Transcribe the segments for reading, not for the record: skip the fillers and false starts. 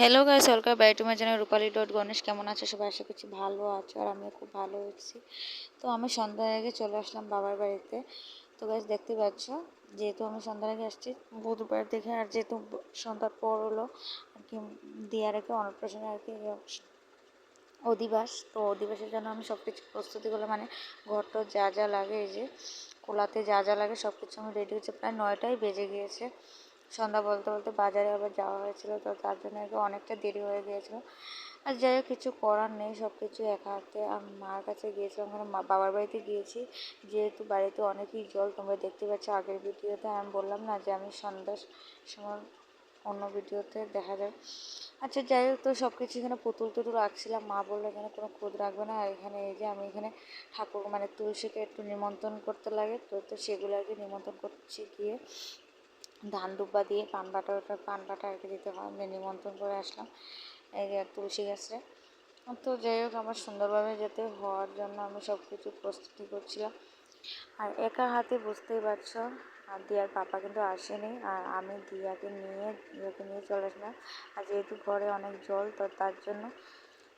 Hello guys, welcome back to my channel Rupali dot Ganesh. কেমন আছো সবাই? আশা করছি ভালো আছো, আর আমিও খুব ভালো আছি। তো আমি সন্ধ্যার আগে চলে আসলাম বাবার বাড়িতে। তো গাইস দেখতে পাচ্ছ, যেহেতু আমি সন্ধ্যার আগে আসছি বুধবার দেখে, আর যেহেতু সন্ধ্যার পর হলো আর কি দিয়ার আগে অন্নপ্রাশনে আর কি অধিবাস, তো অধিবাসের জন্য আমি সব কিছু প্রস্তুতি করলাম, মানে ঘরটা যা যা লাগে, এই যে কোলাতে যা যা লাগে সব কিছু আমি রেডি হচ্ছে। প্রায় 9টাই বেজে গিয়েছে। সন্ধ্যা বলতে বলতে বাজারে আবার যাওয়া হয়েছিল, তো তার জন্য আর কি অনেকটা দেরি হয়ে গিয়েছিল। আর যাই হোক, কিছু করার নেই, সব কিছু একা হাতে আমি মার কাছে গিয়েছিলাম, ওখানে বাবার বাড়িতে গিয়েছি। যেহেতু বাড়িতে অনেকই জল, তোমরা দেখতে পাচ্ছ আগের ভিডিওতে আমি বললাম না যে আমি সন্ধ্যার সময় অন্য ভিডিওতে দেখা যায়। আচ্ছা যাই হোক, তো সব কিছু এখানে পুতুল টুতুল রাখছিলাম। মা বললো এখানে কোনো খুদ রাখবে না, আর এখানে এই যে আমি এখানে ঠাকুর মানে তুলসীকে একটু নিমন্ত্রণ করতে লাগে, তো তো সেগুলো আর কি নিমন্ত্রণ করছি গিয়ে ধান দুব্বা দিয়ে পান বাটা আর কি দিতে হয়, আমি নিমন্ত্রণ করে আসলাম এই যে তুলসী গাছে। তো যাই হোক, আমার সুন্দরভাবে যাতে হওয়ার জন্য আমি সব কিছু প্রস্তুতি করছিলাম। আর একা হাতে বুঝতেই পারছো, আর দিয়ার পাপা কিন্তু আসেনি, আর আমি দিয়াকে নিয়ে চলে আসলাম। আর যেহেতু ঘরে অনেক জল, তো তার জন্য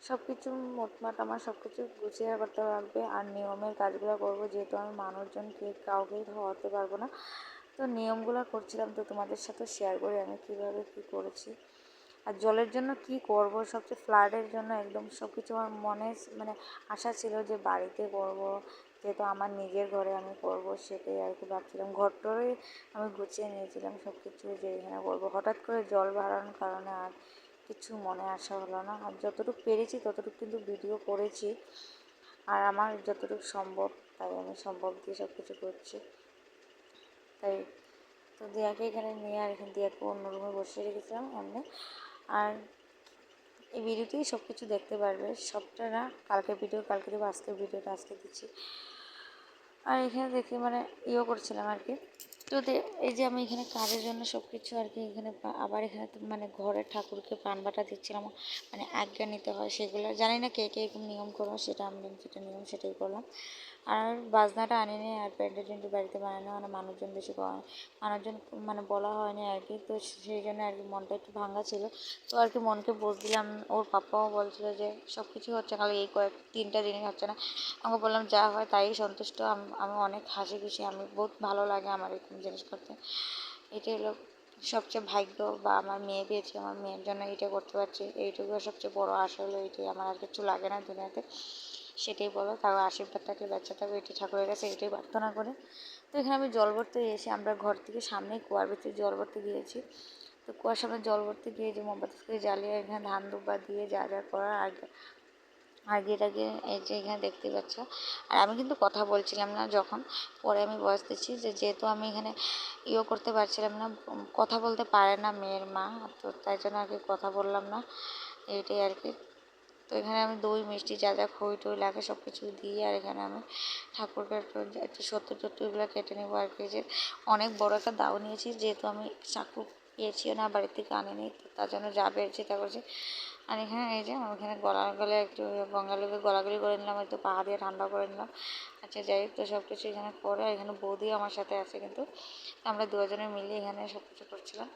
সব কিছু মোটমাট আমার সব কিছু গুছিয়ে করতে লাগবে, আর নিয়মের কাজগুলো করবো, যেহেতু আমি মানুষজনকে কাউকেই খাওয়াতে পারবো না। তো নিয়মগুলো করছিলাম, তো তোমাদের সাথে শেয়ার করি আমি কীভাবে কী করেছি। আর জলের জন্য কি করব, সবচেয়ে ফ্লাডের জন্য একদম সব কিছু আমার মনে মানে আশা ছিল যে বাড়িতে করব, যেহেতু আমার নিজের ঘরে আমি করব, সেটাই আর কি ভাবছিলাম। ঘরটারই আমি গুছিয়ে নিয়েছিলাম সব কিছু, যে এখানে করবো। হঠাৎ করে জল বাড়ানোর কারণে আর কিছু মনে আসা হলো না। আর যতটুকু পেরেছি ততটুকু কিন্তু ভিডিও করেছি, আর আমার যতটুকু সম্ভব তাই আমি সম্ভব দিয়ে সব কিছু করছি। তাই তো দিয়াকে এখানে নিয়ে, আর এখানে দিয়াকে অন্য রুমে বসিয়ে রেখেছিলাম এমনি। আর এই ভিডিওতেই সব কিছু দেখতে পারবে, সবটা না, কালকে ভিডিও কালকে দেবো, আজকের ভিডিওটা আজকে দিচ্ছি। আর এখানে দেখে মানে করছিলাম আর কি। তো এই যে আমি এখানে কাজের জন্য সব কিছু আর কি এখানে আবার এখানে মানে ঘরের ঠাকুরকে পান বাটা দিচ্ছিলাম, মানে আজ্ঞা নিতে হয় সেগুলো জানি না কে কে এরকম নিয়ম করো, সেটা আমি যেটা নিয়ম সেটাই করলাম। আর বাজনাটা আনিনি, আর প্যান্ডেল ট্যান্ডেল বাড়িতে বানানো মানে মানুষজন বেশি মানুষজন মানে বলা হয়নি আর কি, তো সেই জন্য আর কি মনটা একটু ভাঙা ছিল। তো আর কি মনকে বোঝ দিলাম, ওর পাপাও বলছিল যে সব কিছু হচ্ছে, খালি এই তিনটা জিনিস হচ্ছে না। আমাকে বললাম যা হয় তাই সন্তুষ্ট। আমি অনেক হাসি খুশি, আমি বহুত ভালো লাগে আমার এরকম জিনিস করতে। এটাই হলো সবচেয়ে ভাগ্য, বা আমার মেয়ে পেয়েছি, আমার মেয়ের জন্য এটা করতে পারছি, এইটুকু সবচেয়ে বড় আশা হলো এইটাই। আমার আর কিছু লাগে না দুনিয়াতে, সেটাই বলো। তাও আশীর্বাদ থাকলে বাচ্চা থাকবে, এটি ঠাকুরের কাছে এটাই প্রার্থনা করে। তো এখানে আমি জল ভরতে এসে, আমরা ঘর থেকে সামনেই কুয়ার ভিতরে জল ভরতে গিয়েছি। তো কুয়ার সামনে জল ভরতে গিয়ে যে মোমবাতি করে জ্বালিয়ে এখানে ধান দুব্বা দিয়ে যা যা করার আগে এই যে এখানে দেখতে পাচ্ছ। আর আমি কিন্তু কথা বলছিলাম না, যখন পরে আমি বয়স দিচ্ছি যে যেহেতু আমি এখানে করতে পারছিলাম না, কথা বলতে পারে না মেয়ের মা, তো তাই জন্য আর কি কথা বললাম না, এইটাই আর কি। তো এখানে আমি দই মিষ্টি যা যা খই টই লাগে সব কিছু দিয়ে, আর এখানে আমি ঠাকুরকে একটু সত্তর টত্তর এগুলো কেটে নেবো আর কি। যে অনেক বড় একটা দাও নিয়েছি, যেহেতু আমি চাকু পেয়েছিও না, বাড়ির থেকে আনিনি, তো তার জন্য যা পেরেছি তা করছি। আর এখানে এই যে আমি এখানে গলে একটু বঙ্গালীকে গলাগলি করে নিলাম, একটু পা দিয়ে ঠান্ডা করে নিলাম। আচ্ছা যাই হোক, তো সব কিছু এখানে করে, এখানে বৌদি আমার সাথে আছে কিন্তু, আমরা দুজনে মিলে এখানে সব কিছু করছিলাম।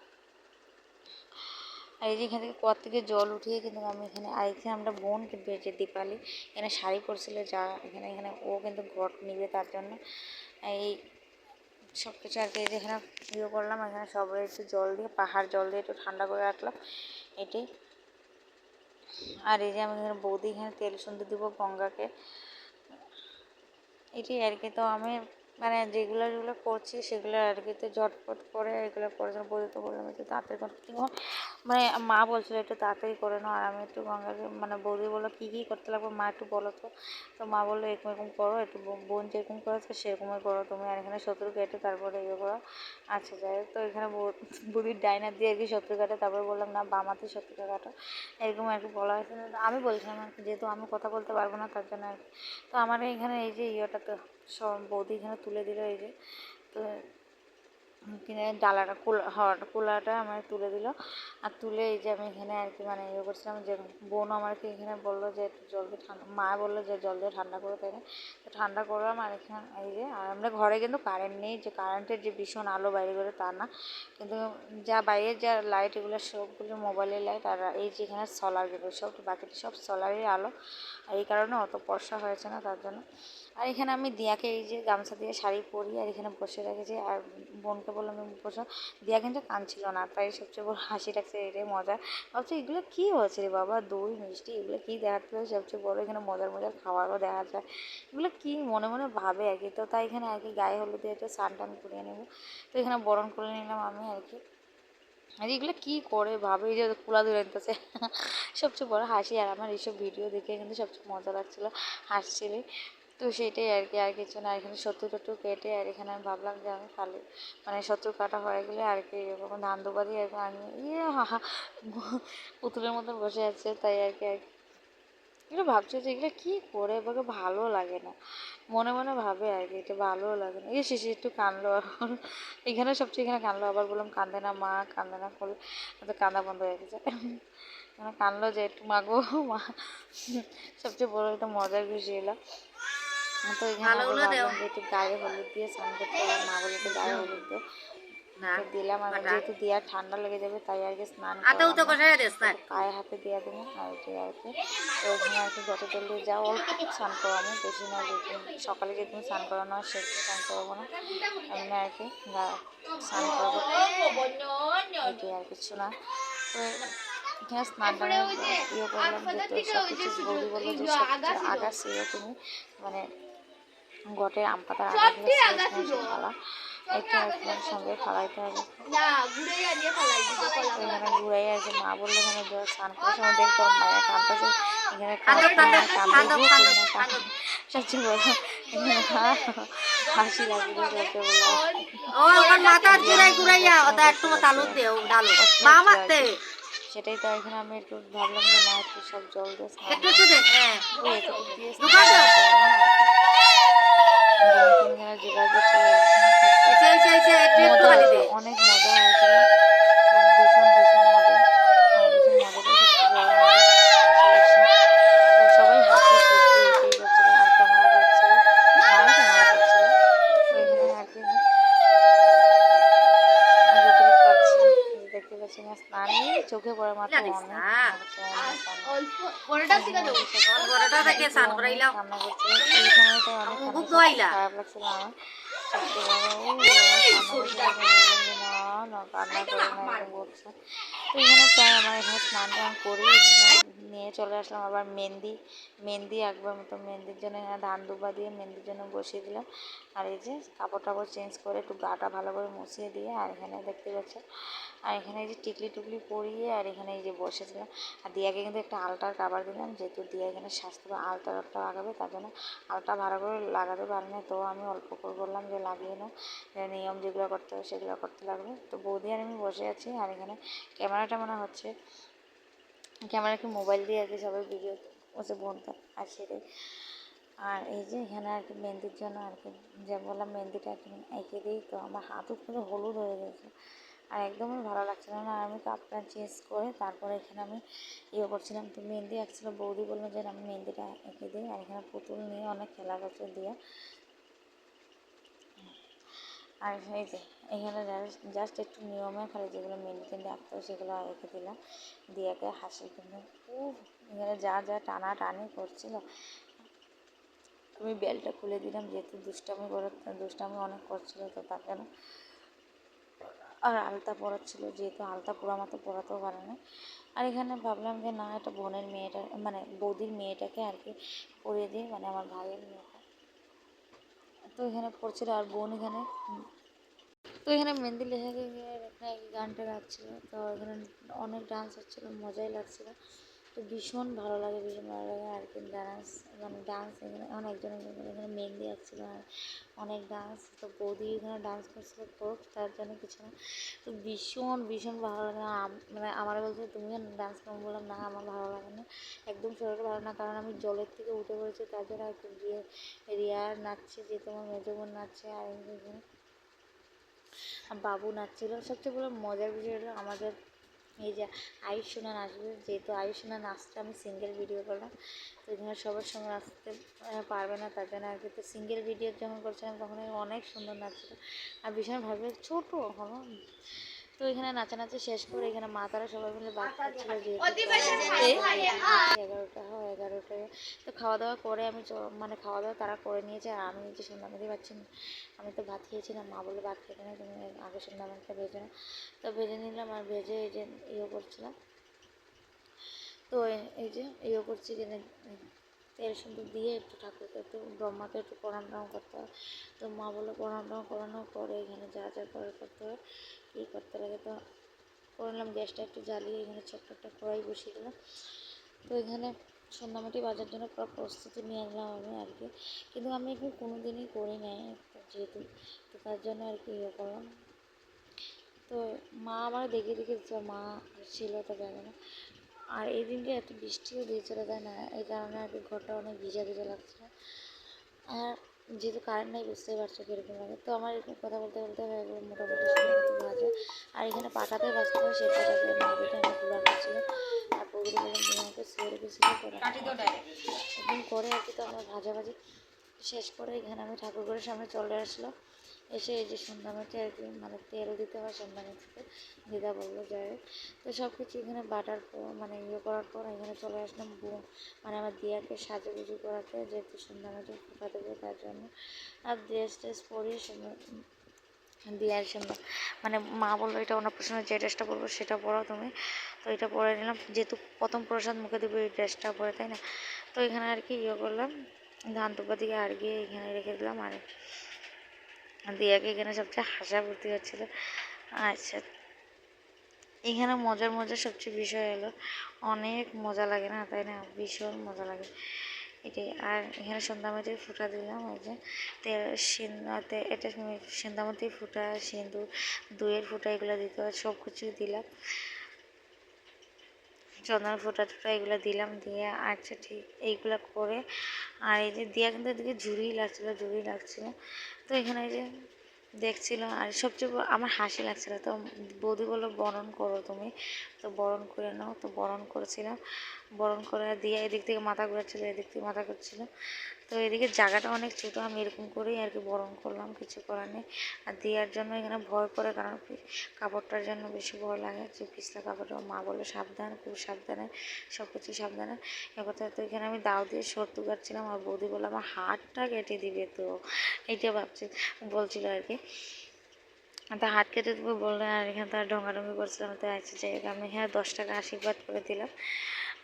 আর এই যে এখান থেকে কুয়ার থেকে জল উঠিয়ে কিন্তু আমি এখানে, আর এখানে আমরা বোন কিন্তু এই যে দীপালি এখানে শাড়ি পরছিল, যা এখানে এখানে ও কিন্তু ঘট নিবে, তার জন্য এই সব কিছু আর কি এখানে করলাম। এখানে সবাই একটু জল দিয়ে, পাহাড় জল দিয়ে একটু ঠান্ডা করে রাখলাম, এটাই। আর এই যে আমি এখানে বৌদি এখানে তেল সুন্দর দিব গঙ্গাকে, এটাই আর কি। তো আমি মানে যেগুলো করছি সেগুলো আর কি, তো ঝটপট করে এগুলো করে বৌদিকে বললাম একটু তাড়াতাড়ি করতে, মানে মা বলছিল একটু তাড়াতাড়ি করে নাও, আর আমি একটু গঙ্গাকে মানে বৌদি বললো কী কী করতে লাগবে মা একটু বলো তো। তো মা বললো এরকম এরকম করো, একটু বোন যেরকম করেছে সেরকমই করো তুমি, আর এখানে শত্রু কেটে তারপরে করো। আচ্ছা যাই হোক, তো এখানে বৌদির ডাইনার দিয়ে আর কি শত্রু কাটে, তারপরে বললাম না বাম হাতে শত্রুটা কাটো, এরকম আর কি বলা হয়েছে। আমি বলছিলাম আর কি, যেহেতু আমি কথা বলতে পারবো না তার জন্য আর কি। তো আমার এখানে এই যে তো সব বৌদি এখানে তুলে দিল, এই যে। তো কিনে ডালাটা কুলাটা আমার তুলে দিল। আর তুলে এই যে আমি এখানে আর কি মানে ইয়ে করছিলাম, যে বোন আমাকে এখানে বললো যে একটু জল দিয়ে ঠান্ডা, মা বললো যে জল দিয়ে ঠান্ডা করে, তাই না? তো ঠান্ডা করলাম। আর এখানে এই যে, আর আমরা ঘরে কিন্তু কারেন্ট নেই, যে কারেন্টের যে ভীষণ আলো বাইরে করে তা না, কিন্তু যা বাইরে যা লাইট এগুলো সবগুলো মোবাইলের লাইট। আর এই যে এখানে সোলার, কিন্তু সব বাকিটা সব সোলারের আলো। আর এই কারণে অত ফর্সা হয়েছে না, তার জন্য। আর এখানে আমি দিয়াকে এই যে গামছা দিয়ে শাড়ি পরিয়ে আর এখানে বসে রেখেছি। আর বোনকে বললাম তুমি বসো। দিয়া কিন্তু কাঁদছিল না, তাই সবচেয়ে বড় হাসি রাখছে, এটাই মজা। ভাবছি এগুলো কী হচ্ছে রে বাবা, দই মিষ্টি এগুলো কী দেখাতে হবে, সবচেয়ে বড় এখানে মজার মজার খাবারও দেখা যায়, এগুলো কী মনে মনে ভাবে আর কি। তো তাই এখানে আর কি গায়ে হলুদ দিয়ে একটু স্নান টান করিয়ে নেবো। তো এখানে বরণ করে নিলাম আমি আর কি। আর এগুলো কী করে ভাবে, এই যে কুলা ধরে নিতেছে সবচেয়ে বড় হাসি। আর আমার এইসব ভিডিও দেখে কিন্তু সবচেয়ে মজা লাগছিলো, হাসছিলি। তো সেটাই আর কি, আর কিছু না। এখানে সত্তর টত্তর কেটে আর এখানে আমি ভাবলাম যে আমি খালি মানে সত্তর কাটা হয়ে গেলে আর কি এরকম ধান দুবারি আর কি আমি হাহা পুতুলের মতন বসে আছে। তাই আর কি এগুলো ভাবছি যে এগুলো কী করে, এবার ভালো লাগে না, মনে মনে ভাবে আর কি, এটা ভালোও লাগে না। এই শেষে একটু কানলো এখন, এখানে সবচেয়ে এখানে কানলো। আবার বললাম কান্দে না মা, কান্দে না করলে, তো কান্না বন্ধ হয়ে গেছে। মানে কানলো যে একটু মাগো মা, সবচেয়ে বড় একটা মজার বিষয় এলো। তো এখানে আবার ভাবলাম যে একটু গায়ে হলুদ দিয়ে স্নান করতে, আর মা বলে একটু গায়ে হলুদ দিও, তো দিলাম। আমি যেহেতু দেওয়ার ঠান্ডা লেগে যাবে, তাই আর কি স্নান পায়ে হাতে দিয়ে দেবো আর কি আর কি। তো ওখানে আর কি যত জলদি যাও, অল্প স্নান করাবো, বেশি না। যেদিন সকালে যেদিন স্নান করানো হয় সেদিন স্নান করাবো না, এমনি আর কি স্নান করাবো, এটাই আর কিছু না। তো এখানে স্নান টানে ইয়ে করলাম, যে সব কিছু বৌদি বললো যে সব কিছু আগা ছিল তুমি মানে ঘটে আম পাতার আগাগুলো ছিল ফালা, এটা একদম সঙ্গে ফালাইতে হবে। এখানে ঘুরাই আর কি, মা বললো এখানে স্নান করার সময় দেখতো মায়ের কাঁদতেছে, এখানে সবচেয়ে বড় হাসি লাগে সেটাই। তো এখানে আমি একটু ভাবলাম যে না একটু সব জল দিয়ে স্নান অনেক মজা হয়েছিল, ভীষণ ভীষণ মজা, ভীষণ মজাটা সবাই হাসি খুশি এটাই করছিল, আর ক্যামেরা করছিল, মাও ক্যামেরা করছিল। তো এখানে আর কি যতটুকু পাচ্ছি দেখতে পাচ্ছি না, স্নান নিয়ে চোখে পড়ে মাত্র অনেক কান্না করছিল। এই সময়টা অনেক খারাপ লাগছিল আমার, কান্না করে না এরকম বলছে। তো এখানে প্রায় আমার এখানে স্নান টান করি নিয়ে চলে আসলাম আবার মেহেন্দি আঁকবার মতো। মেহেন্দির জন্য এখানে ধান দুবা দিয়ে মেহেন্দির জন্য বসিয়ে দিলাম। আর এই যে কাপড় টাপড় চেঞ্জ করে একটু গাটা ভালো করে মুছিয়ে দিয়ে, আর এখানে দেখতে পাচ্ছেন, আর এখানে এই যে টিকলি টুকলি পরিয়ে আর এখানে এই যে বসেছিলাম। আর দিয়াকে কিন্তু একটা আলতার কাবার দিলাম, যেহেতু দিয়া এখানে স্বাস্থ্য আলতাটা লাগাবে, তার জন্য আলতা ভালো করে লাগাতে পারি না। তো আমি অল্প করে বললাম যে লাগিয়ে নাও, নিয়ম যেগুলো করতে হবে সেগুলো করতে লাগবে। তো বৌদি আর আমি বসে আছি, আর এখানে ক্যামেরাটা মনে হচ্ছে ক্যামেরাকে মোবাইল দিয়ে আর কি সবাই ভিডিও হচ্ছে বোনটা, আর সেটাই। আর এই যে এখানে আর কি মেহেন্দির জন্য আর কি যা বললাম মেহেন্দিটা আর কি এঁকে দিই, তো আমার হাতও পুরো হলুদ হয়ে গেছে, আর একদমই ভালো লাগছিল না। আর আমি কাপটা চেঞ্জ করে তারপরে এখানে আমি ইয়ে করছিলাম, তো মেহেন্দি আঁকছিল। বৌদি বললো যে আমি মেহেন্দিটা এঁকে দিই, আর এখানে পুতুল নিয়ে অনেক খেলা করছে দিয়ে। আর এই যে এখানে জাস্ট একটু নিয়মে খালি যেগুলো মেহেন্দি টেন্দি আঁকতে হয় সেগুলো এঁকে দিলাম। দিয়াকে হাসি কিন্তু খুব এখানে যা যা টানা টানি করছিল। আমি বেলটা খুলে দিলাম, যেহেতু দুষ্টামি অনেক করছিল, তো তার জন্য। আর আলতা পরাচ্ছিল, যেহেতু আলতা পোড়া মতো পরাতেও পারে না। আর এখানে ভাবলাম যে না এটা বোনের মেয়েটা মানে বৌদির মেয়েটাকে আর কি পরিয়ে দিই, মানে আমার ভাইয়ের মেয়েটা। তো এখানে পড়ছিল, আর বোন এখানে তো এখানে মেহেন্দি লেখা এখানে গানটা গাচ্ছিলো। তো এখানে অনেক ডান্স হচ্ছিলো, মজাই লাগছিলো। তো ভীষণ ভালো লাগে আর কি ডান্স, মানে ডান্স এখানে একজন এখানে মেহেন্দি আঁকছিলো, আর অনেক ডান্স। তো বৌদি এখানে ডান্স করছিলো, করুক, তার জন্য কিছু না। তো ভীষণ ভীষণ ভালো লাগে না, মানে আমার বলছে তুমি ডান্স করো, বললাম না আমার ভালো লাগে না, একদম শরীরটা ভালো না, কারণ আমি জলের থেকে উঠে পড়েছি, তার জন্য একটু রিয়া নাচছে, যে তোমার মেজো বোন নাচছে, আর আর বাবু নাচছিল। সবচেয়ে বড় মজার বিষয় হলো আমাদের এই যে আয়ুষ সোনা নাচবে, যেহেতু আয়ুষ সোনা নাচতে আমি সিঙ্গেল ভিডিও করলাম, তো এখানে সবার সঙ্গে নাচতে পারবে না, তার জন্য আর কি। তো সিঙ্গেল ভিডিও যখন করছিলাম তখন অনেক সুন্দর নাচছিল, আর ভীষণ ভাবে ছোটো এখনও। তো এখানে নাচানাচি শেষ করে এখানে মা তারা সবাই মিলে ভাত খাচ্ছিল, যেহেতু 11টায়। তো খাওয়া দাওয়া করে আমি মানে খাওয়া দাওয়া তারা করে নিয়েছে, আর আমি যে সন্ধ্যাবাতি পাচ্ছি না, আমি তো ভাত খেয়েছি না। মা বলে ভাত খেতে না, তুমি আগে সন্ধ্যাবাতিটা ভেজে নাও। তো ভেজে নিলাম, আর ভেজে এই যে ইয়ে করছিলাম। তো এই যে ইয়ে করছি কিনে তেল সিন্দুর দিয়ে একটু ঠাকুরকে একটু ব্রহ্মাকে একটু প্রণাম টাম করতে হয়। তো মা বলে প্রণাম টাম করানোর পরে এখানে যা যা করে করতে হয়, কী করতে লাগে তো করলাম। গ্যাসটা একটু জ্বালিয়ে এখানে ছোট্ট একটা কড়াই বসিয়ে দিলাম। তো এখানে সন্ধ্যামাটি বাজার জন্য পুরো প্রস্তুতি নিয়ে নিলাম আমি আর কি, কিন্তু আমি এগুলো কোনো দিনই করি নাই যেহেতু, তো তার জন্য আর কি ইয়ে করলাম। তো মা আমার দেখিয়ে দিচ্ছে, মা ছিল তো জানে না। আর এই দিনকে এত বৃষ্টিও দিয়েছিল, তাই না, এই কারণে আর কি ঘরটা অনেক ভিজা ভিজা লাগছিল। আর যেহেতু কারেন্ট নেই, বুঝতেই পারছো কীরকম লাগে। তো আমার এরকম কথা বলতে বলতে হয়ে গেলো মোটামুটি সময় ভাজা। আর এখানে পাটাতে ভাজতে হয়, সেই পাটাতে নাড়িটা আমি গুঁড়া করছিলাম। আর বৌদি বললাম তুমি আমাকে শুয়ে রেখেছিল করে একদিন করে আর কি। তো আমার ভাজাভাজি শেষ করে এখানে আমি ঠাকুরঘরের সামনে চলে আসলাম। এসে এই যে সন্ধ্যামাটি আর কি, মানে তেল দিতে হয় সন্ধ্যামাটিতে, দিদা বললো যাই হোক। তো সব কিছু এখানে বাটার পর মানে ইয়ে করার পর এখানে চলে আসলাম মানে আমার দিয়াকে সাজুগুজু করাতে, যেহেতু সন্ধ্যামাটি ফোঁটা দেবো তার জন্য। আর ড্রেস ট্রেস পরিয়ে দিয়ার জন্য মানে মা বললো এটা অন্নপ্রাশনের যে ড্রেসটা পরবো সেটা পরো তুমি। তো এটা পরে নিলাম, যেহেতু প্রথম প্রসাদ মুখে দেবো এই ড্রেসটা পরে, তাই না। তো এখানে আর কি ইয়ে করলাম, ধান তুপা দিকে আর গিয়ে এখানে রেখে দিলাম। আর দিয়াকে এখানে সবচেয়ে হাসাভর্তি হচ্ছিল। আচ্ছা, এখানে মজার মজার সবচেয়ে বিষয় হলো অনেক মজা লাগে না, তাই না, ভীষণ মজা লাগে এটাই। আর এখানে সন্ধ্যামাটির ফুটা দিলাম, এই যে এটা সন্ধ্যামাটির ফুটা, সিঁদুর, দইয়ের ফুটা, এগুলো দিতে হয়, সব কিছুই দিলাম। চন্দনের ফোঁটা টোটা এগুলো দিলাম, দিয়ে আচ্ছা ঠিক এইগুলো করে। আর এই যে দিয়া কিন্তু এদিকে ঝুড়ি লাগছিলো। তো এখানে এই যে দেখছিল, আর সবচেয়ে আমার হাসি লাগছিল। তো বৌদি বললো বরণ করো তুমি, তো বরণ করে নাও। তো বরণ করেছিলাম, বরণ করে দিয়ে এদিক থেকে মাথা ঘুরাচ্ছিলো, এদিক থেকে মাথা ঘুরছিল। তো এদিকে জায়গাটা অনেক ছোটো, আমি এরকম করেই আর কি বরণ করলাম, কিছু করার নেই। আর দেওয়ার জন্য এখানে ভয় করে, কারণ কাপড়টার জন্য বেশি ভয় লাগে, যে পিছলা কাপড়টা। মা বলে সাবধান, খুব সাবধানে, সব কিছু সাবধানে একথা। তো এখানে আমি দাও দিয়ে সর্তু কাটছিলাম, আর বৌদি বলে আমার হাতটা কেটে দিবে, তো এইটা বলছিল আর কি। তো হাত কেটে দেবো বললে, আর এখানে তার ঢঙ্গাঢঙ্গি করছিলাম। তো আচ্ছা যাই হোক, আমি এখানে 10 টাকা আশীর্বাদ করে দিলাম,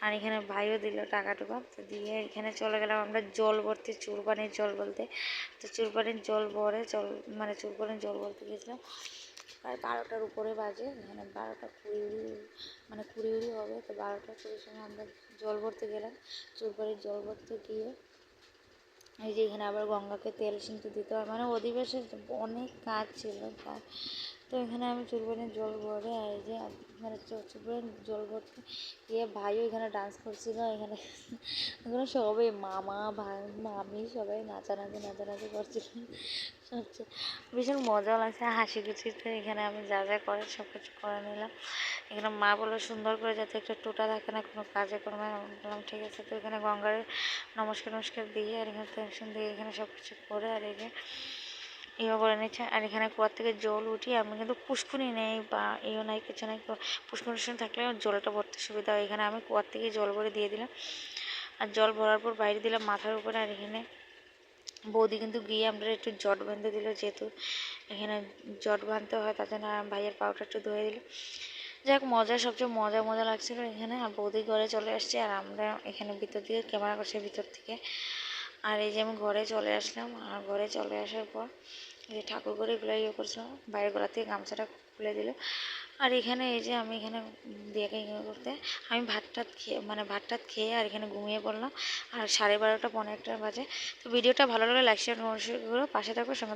আর এখানে ভাইও দিল টাকা টুকা। তো দিয়ে এখানে চলে গেলাম আমরা জল ভরতে, চুরপানির জল বলতে। তো চুরপানির জল ভরে মানে চুরপানির জল ভরতে গেছিলাম। প্রায় 12টার উপরে বাজে, এখানে 12টা 20 মানে 20 হবে। তো 12টা 20 সময় আমরা জল ভরতে গেলাম। চুরপানির জল ভরতে গিয়ে এই যে এখানে আবার গঙ্গাকে তেল সিন্দুর দিতে হয়, মানে অধিবেশে অনেক কাজ ছিল তার। তো এখানে আমি চুলবানির জল ভরে, আর এই যে মানে চুলবানির জল ভরতে গিয়ে ভাইও এখানে ডান্স করছিল। এখানে সবাই মামা ভাই মামি সবাই নাচানাচি করছিল। সবচেয়ে ভীষণ মজা লাগছে, হাসি খুশিতে এখানে আমি যা যা করে সব কিছু করে নিলাম। এখানে মা বললো সুন্দর করে যাতে একটা টোটা থাকে না কোনো কাজে কর্মে, বললাম ঠিক আছে। তো এখানে গঙ্গার নমস্কার দিয়ে, আর এখানে টেনশন দিয়ে এখানে সব কিছু করে, আর এই যে ইয়ে করে নিচ্ছে। আর এখানে কুয়ার থেকে জল উঠিয়ে আমি কিন্তু পুষ্কুনি নেই বা ইয়ে নাই, কিছু নেই, পুষ্কুনি থাকলে জলটা ভরতে সুবিধা হয়। এখানে আমি কুয়ার থেকে জল ভরে দিয়ে দিলাম, আর জল ভরার পর বাইরে দিলাম মাথার উপরে। আর এখানে বৌদি কিন্তু গিয়ে আমরা একটু জট বেঁধে দিল, যেহেতু এখানে জট বাঁধতে হয়, তার জন্য ভাইয়ের পাউডার একটু ধুয়ে দিল। যাই হোক সবচেয়ে মজা লাগছিলো এখানে। আর বৌদি ঘরে চলে আসছে, আর আমরা এখানে ভিতর দিকে ক্যামেরা করছি ভিতর থেকে। আর এই যে আমি ঘরে চলে আসলাম, আর ঘরে চলে আসার পর যে ঠাকুর ঘরে এগুলো ইয়ে করছিলাম, বাইরের গলা থেকে গামছাটা খুলে দিল। আর এখানে এই যে আমি এখানে দিয়াকে ইয়ে করতে আমি ভাত টাত খেয়ে আর এখানে ঘুমিয়ে পড়লাম। আর 12:30 পৌনে 1 বাজে। তো ভিডিওটা ভালো লাগলে লাইক শেয়ার পাশে থাকবে সঙ্গে